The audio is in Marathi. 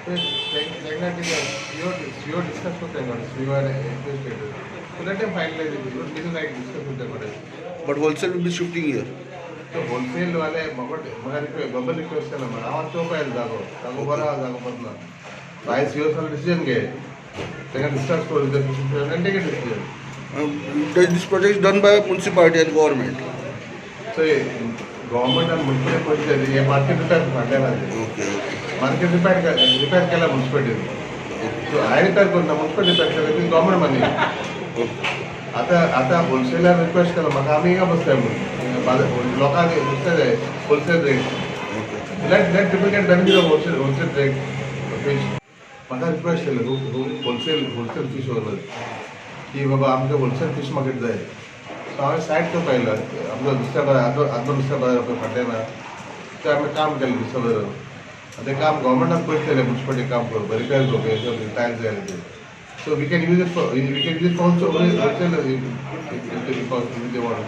CEO discuss with them, CEO and administrator. So let them finalize it. Even this is like discuss with them. But wholesale will be shifting here. तो होलसेल वाले मगर बबल रिक्वेस्ट केला मग आवाज तो पाहिजे जागो बरा जागो बदला बाय सीओ सन डिसिजन घे तेका डिस्कस करू ते and take a decision. This project is done by municipality and government. So government आणि म्युनिसिपल पैसे हे मार्केट रिपेअर फाडलेला आहे. Okay. मार्केट रिपेअर केला म्युनिसिपालिटी. सो हाय रिपेअर करून म्युनिसिपल रिपेअर केला की गव्हर्नमेंट मनी. आता होलसेलर रिक्वेस्ट केला म्हाका आमी हिंगा बसताय म्हणून लोकांक दुसरे जाय wholesale rate. Let people can benefit of wholesale rate fish. म्हाका रिक्वेस्ट केलं होलसेल फीश ओनर की बाबा आमकां होलसेल फीश मार्केट जाय. सो हांवें सायट तो पाहिलं आमचो दुसऱ्या बाजार आदलो दुसऱ्या बाजार फाटल्यान ना ते आमी काम केलें दुसऱ्या बाजार. तें काम गव्हर्मेंटान पयशे दिले म्युनिसिपालिटी काम करप रिपेअर करप टायल्स जाय ते. So we can use it for also wholesale if they want.